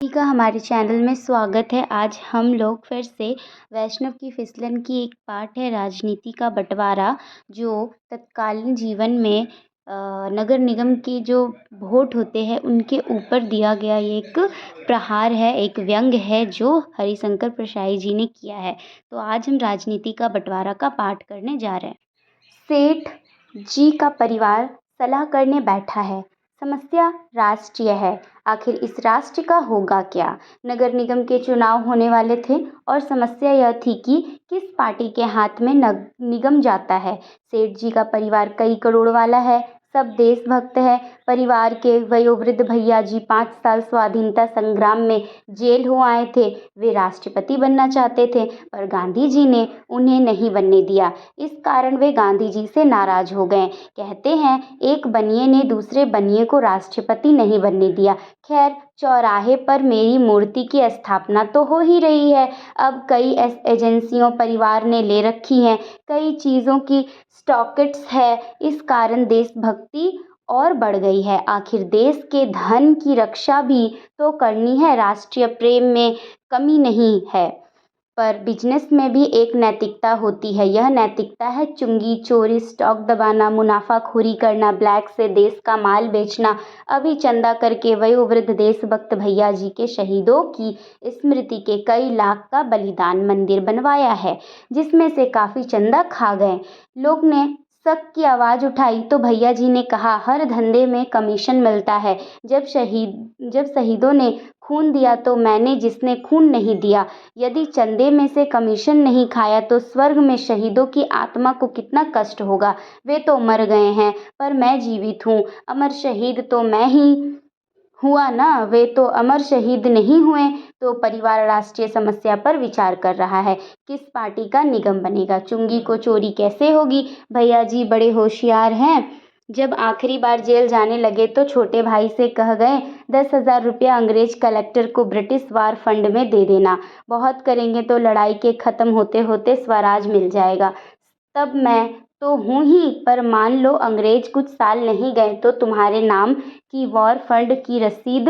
जी का हमारे चैनल में स्वागत है। आज हम लोग फिर से वैष्णव की फिसलन की एक पार्ट है राजनीति का बंटवारा, जो तत्कालीन जीवन में नगर निगम के जो वोट होते हैं उनके ऊपर दिया गया ये एक प्रहार है, एक व्यंग है जो हरिशंकर प्रसाई जी ने किया है। तो आज हम राजनीति का बंटवारा का पाठ करने जा रहे हैं। सेठ जी का परिवार सलाह करने बैठा है। समस्या राष्ट्रीय है। आखिर इस राष्ट्र का होगा क्या? नगर निगम के चुनाव होने वाले थे और समस्या यह थी कि किस पार्टी के हाथ में निगम जाता है। सेठ जी का परिवार कई करोड़ वाला है, सब देशभक्त है। परिवार के वयोवृद्ध भैया जी 5 साल स्वाधीनता संग्राम में जेल हो आए थे। वे राष्ट्रपति बनना चाहते थे, पर गांधी जी ने उन्हें नहीं बनने दिया। इस कारण वे गांधी जी से नाराज हो गए। कहते हैं, एक बनिए ने दूसरे बनिए को राष्ट्रपति नहीं बनने दिया। खैर, चौराहे पर मेरी मूर्ति की स्थापना तो हो ही रही है। अब कई एजेंसियों परिवार ने ले रखी हैं, कई चीज़ों की स्टॉकेट्स है। इस कारण देशभक्ति और बढ़ गई है। आखिर देश के धन की रक्षा भी तो करनी है, राष्ट्रीय प्रेम में कमी नहीं है। पर बिजनेस में भी एक नैतिकता होती है। यह नैतिकता है चुंगी चोरी, स्टॉक दबाना, मुनाफाखोरी करना, ब्लैक से देश का माल बेचना। अभी चंदा करके वयोवृद्ध देशभक्त भैया जी के शहीदों की स्मृति के कई लाख का बलिदान मंदिर बनवाया है, जिसमें से काफ़ी चंदा खा गए। लोग ने शक की आवाज़ उठाई तो भैया जी ने कहा, हर धंधे में कमीशन मिलता है। जब शहीदों ने खून दिया तो मैंने, जिसने खून नहीं दिया। यदि चंदे में से कमीशन नहीं खाया तो स्वर्ग में शहीदों की आत्मा को कितना कष्ट होगा। वे तो मर गए हैं, पर मैं जीवित हूँ। अमर शहीद तो मैं ही हुआ ना, वे तो अमर शहीद नहीं हुए। तो परिवार राष्ट्रीय समस्या पर विचार कर रहा है, किस पार्टी का निगम बनेगा। चुंगी को चोरी कैसे होगी? भैया जी बड़े होशियार हैं। जब आखिरी बार जेल जाने लगे तो छोटे भाई से कह गए, 10,000 रुपया अंग्रेज कलेक्टर को ब्रिटिश वार फंड में दे देना। बहुत करेंगे तो लड़ाई के ख़त्म होते होते स्वराज मिल जाएगा। तब मैं तो हूँ ही, पर मान लो अंग्रेज कुछ साल नहीं गए तो तुम्हारे नाम की वॉर फंड की रसीद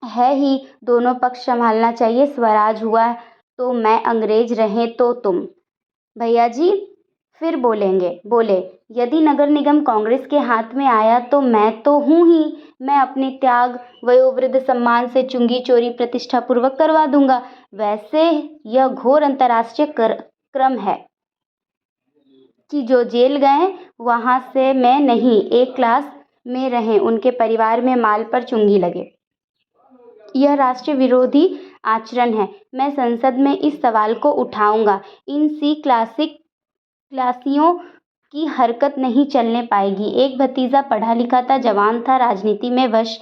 है ही। दोनों पक्ष संभालना चाहिए। स्वराज हुआ तो मैं, अंग्रेज रहे तो तुम। भैया जी फिर बोले, यदि नगर निगम कांग्रेस के हाथ में आया तो मैं तो हूँ ही। मैं अपने त्याग वयोवृद्ध सम्मान से चुंगी चोरी प्रतिष्ठा पूर्वक करवा दूंगा। वैसे यह घोर अंतर्राष्ट्रीय क्रम है कि जो जेल गए वहां से मैं नहीं, एक क्लास में रहे, उनके परिवार में माल पर चुंगी लगे। यह राष्ट्र विरोधी आचरण है। मैं संसद में इस सवाल को उठाऊंगा। इन क्लासियों की हरकत नहीं चलने पाएगी। एक भतीजा पढ़ा लिखा था, जवान था, राजनीति में वश,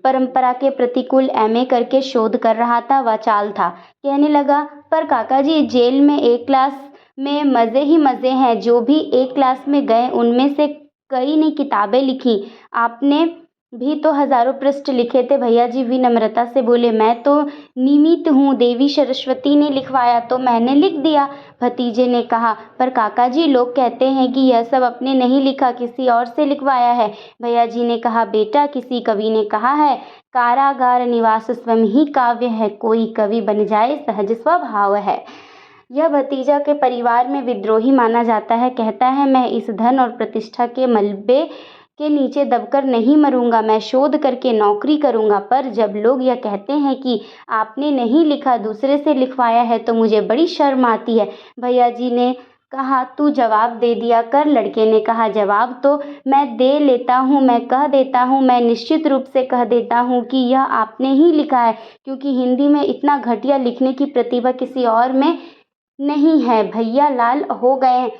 परंपरा के प्रतिकूल एमए करके शोध कर रहा था। वह चाल था। कहने लगा, पर काका जी, जेल में एक क्लास में मज़े ही मज़े हैं। जो भी एक क्लास में गए उनमें से कई ने किताबें लिखी। आपने भी तो हजारों पृष्ठ लिखे थे। भैया जी विनम्रता से बोले, मैं तो निमित्त हूँ, देवी सरस्वती ने लिखवाया तो मैंने लिख दिया। भतीजे ने कहा, पर काका जी, लोग कहते हैं कि यह सब अपने नहीं लिखा, किसी और से लिखवाया है। भैया जी ने कहा, बेटा, किसी कवि ने कहा है, कारागार निवास स्वयं ही काव्य है, कोई कवि बन जाए सहज स्वभाव है। यह भतीजा के परिवार में विद्रोही माना जाता है। कहता है, मैं इस धन और प्रतिष्ठा के मलबे के नीचे दबकर नहीं मरूंगा, मैं शोध करके नौकरी करूंगा। पर जब लोग यह कहते हैं कि आपने नहीं लिखा, दूसरे से लिखवाया है, तो मुझे बड़ी शर्म आती है। भैया जी ने कहा, तू जवाब दे दिया कर। लड़के ने कहा, जवाब तो मैं दे लेता हूँ, मैं कह देता हूँ, मैं निश्चित रूप से कह देता हूँ कि यह आपने ही लिखा है, क्योंकि हिंदी में इतना घटिया लिखने की प्रतिभा किसी और में नहीं है। भैया लाल हो गए।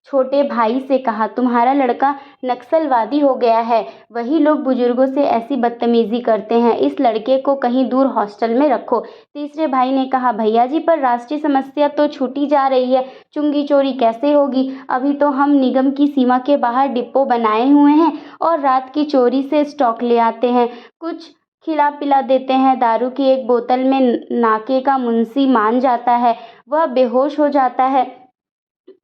छोटे भाई से कहा, तुम्हारा लड़का नक्सलवादी हो गया है। वही लोग बुजुर्गों से ऐसी बदतमीजी करते हैं। इस लड़के को कहीं दूर हॉस्टल में रखो। तीसरे भाई ने कहा, भैया जी, पर राष्ट्रीय समस्या तो छूटी जा रही है। चुंगी चोरी कैसे होगी? अभी तो हम निगम की सीमा के बाहर डिपो बनाए हुए हैं और रात की चोरी से स्टॉक ले आते हैं, कुछ खिला पिला देते हैं। दारू की एक बोतल में नाके का मुंशी मान जाता है, वह बेहोश हो जाता है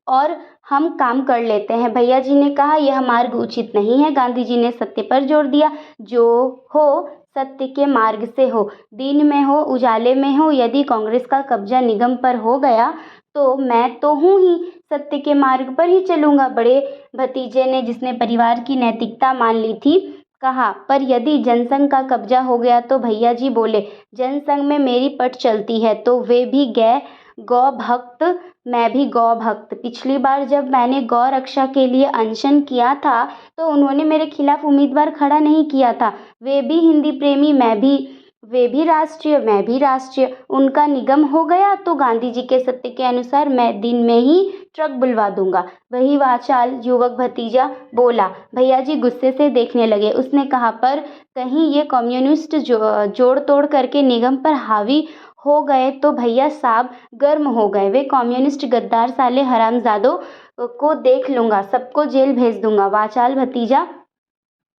और हम काम कर लेते हैं। भैया जी ने कहा, यह मार्ग उचित नहीं है। गांधी जी ने सत्य पर जोर दिया। जो हो सत्य के मार्ग से हो, दिन में हो उजाले में हो। यदि कांग्रेस का कब्जा निगम पर हो गया तो मैं तो हूँ ही, सत्य के मार्ग पर ही चलूंगा। बड़े भतीजे ने, जिसने परिवार की नैतिकता मान ली थी, कहा। पर यदि जनसंघ का कब्जा हो गया तो भैया जी बोले, जनसंघ में मेरी पट चलती है तो वे भी गौ भक्त, मैं भी गौ भक्त। पिछली बार जब मैंने गौ रक्षा के लिए अनशन किया था तो उन्होंने मेरे खिलाफ उम्मीदवार खड़ा नहीं किया था। वे भी हिंदी प्रेमी, वे भी राष्ट्रीय, मैं भी राष्ट्रीय। उनका निगम हो गया तो गांधी जी के सत्य के अनुसार मैं दिन में ही ट्रक बुलवा दूंगा। वही वाचाल युवक भतीजा बोला। भैया जी गुस्से से देखने लगे। उसने कहा, पर कहीं ये कम्युनिस्ट जोड़ तोड़ करके निगम पर हावी हो गए तो भैया साहब गर्म हो गए। वे कम्युनिस्ट गद्दार साले हरामजादों को देख लूंगा, सबको जेल भेज दूंगा। वाचाल भतीजा,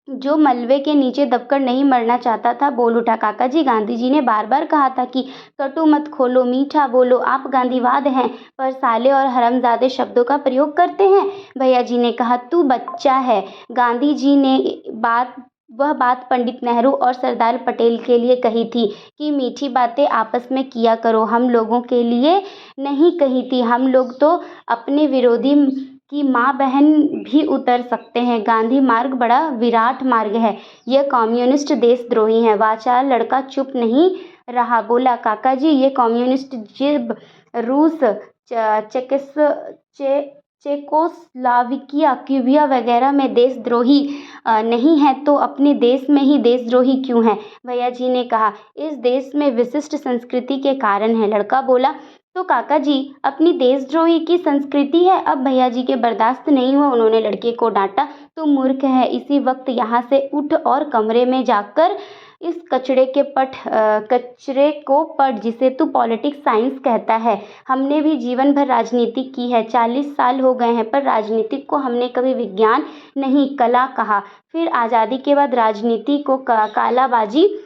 जो मलबे के नीचे दबकर नहीं मरना चाहता था, बोल उठा। काका जी, गांधी जी ने बार बार कहा था कि कटु मत खोलो, मीठा बोलो। आप गांधीवाद हैं पर साले और हरामजादे शब्दों का प्रयोग करते हैं। भैया जी ने कहा, तू बच्चा है। गांधी जी ने वह बात पंडित नेहरू और सरदार पटेल के लिए कही थी कि मीठी बातें आपस में किया करो, हम लोगों के लिए नहीं कही थी। हम लोग तो अपने विरोधी की माँ बहन भी उतर सकते हैं। गांधी मार्ग बड़ा विराट मार्ग है, यह कम्युनिस्ट देशद्रोही है। वाचाल लड़का चुप नहीं रहा, बोला, काका जी ये कम्युनिस्ट जब रूस, चेकोस्लोवाकिया, क्यूबा वगैरह में देशद्रोही नहीं है तो अपने देश में ही देशद्रोही क्यों है? भैया जी ने कहा, इस देश में विशिष्ट संस्कृति के कारण है। लड़का बोला, तो काका जी अपनी देशद्रोही की संस्कृति है। अब भैया जी के बर्दाश्त नहीं हुआ, उन्होंने लड़के को डांटा, तू मूर्ख है। इसी वक्त यहाँ से उठ और कमरे में जाकर इस कचरे को पढ़ जिसे तू पॉलिटिक्स साइंस कहता है। हमने भी जीवन भर राजनीति की है, 40 साल हो गए हैं, पर राजनीति को हमने कभी विज्ञान नहीं कला कहा। फिर आज़ादी के बाद राजनीति को कालाबाजी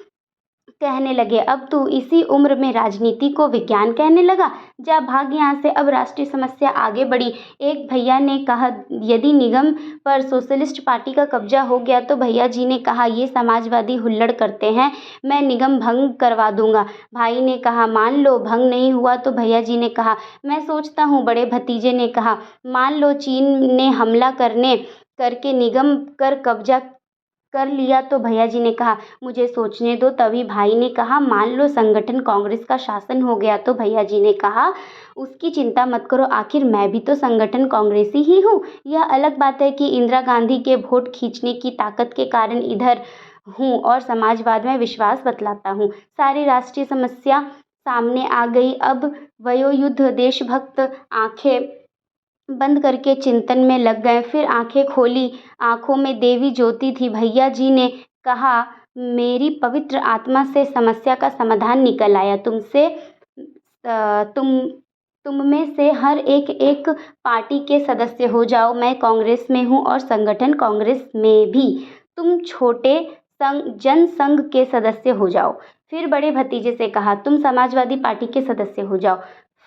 कहने लगे। अब तू इसी उम्र में राजनीति को विज्ञान कहने लगा? जा भाग यहाँ से। अब राष्ट्रीय समस्या आगे बढ़ी। एक भैया ने कहा, यदि निगम पर सोशलिस्ट पार्टी का कब्जा हो गया तो भैया जी ने कहा, ये समाजवादी हुल्लड़ करते हैं, मैं निगम भंग करवा दूंगा। भाई ने कहा, मान लो भंग नहीं हुआ तो भैया जी ने कहा, मैं सोचता हूँ। बड़े भतीजे ने कहा, मान लो चीन ने हमला करके निगम कर कब्जा कर लिया तो भैया जी ने कहा, मुझे सोचने दो। तभी भाई ने कहा, मान लो संगठन कांग्रेस का शासन हो गया तो भैया जी ने कहा, उसकी चिंता मत करो, आखिर मैं भी तो संगठन कांग्रेसी ही हूँ। यह अलग बात है कि इंदिरा गांधी के वोट खींचने की ताकत के कारण इधर हूँ और समाजवाद में विश्वास बतलाता हूँ। सारी राष्ट्रीय समस्या सामने आ गई। अब वयोयुद्ध देशभक्त आंखें बंद करके चिंतन में लग गए। फिर आंखें खोली, आंखों में देवी ज्योति थी। भैया जी ने कहा, मेरी पवित्र आत्मा से समस्या का समाधान निकल आया। तुम में से हर एक पार्टी के सदस्य हो जाओ। मैं कांग्रेस में हूँ और संगठन कांग्रेस में भी। तुम छोटे जनसंघ के सदस्य हो जाओ। फिर बड़े भतीजे से कहा, तुम समाजवादी पार्टी के सदस्य हो जाओ।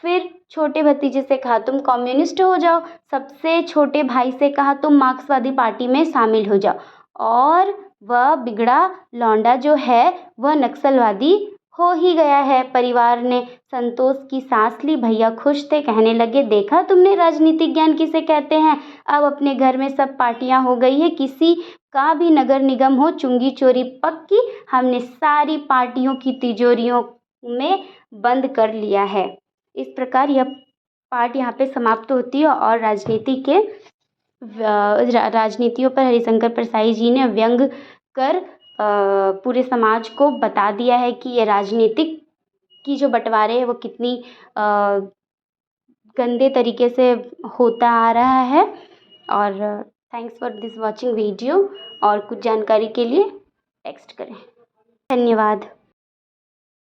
फिर छोटे भतीजे से कहा, तुम कम्युनिस्ट हो जाओ। सबसे छोटे भाई से कहा, तुम मार्क्सवादी पार्टी में शामिल हो जाओ। और वह बिगड़ा लौंडा जो है वह नक्सलवादी हो ही गया है। परिवार ने संतोष की सांस ली। भैया खुश थे, कहने लगे, देखा तुमने राजनीतिक ज्ञान किसे कहते हैं। अब अपने घर में सब पार्टियां हो गई है, किसी का भी नगर निगम हो, चुंगी चोरी पक्की। हमने सारी पार्टियों की तिजोरियों में बंद कर लिया है। इस प्रकार यह पाठ यहाँ पे समाप्त होती है और राजनीतियों पर हरिशंकर परसाई जी ने व्यंग कर पूरे समाज को बता दिया है कि ये राजनीतिक की जो बंटवारे हैं वो कितनी गंदे तरीके से होता आ रहा है। और thanks for this watching video. और कुछ जानकारी के लिए टेक्स्ट करें। धन्यवाद।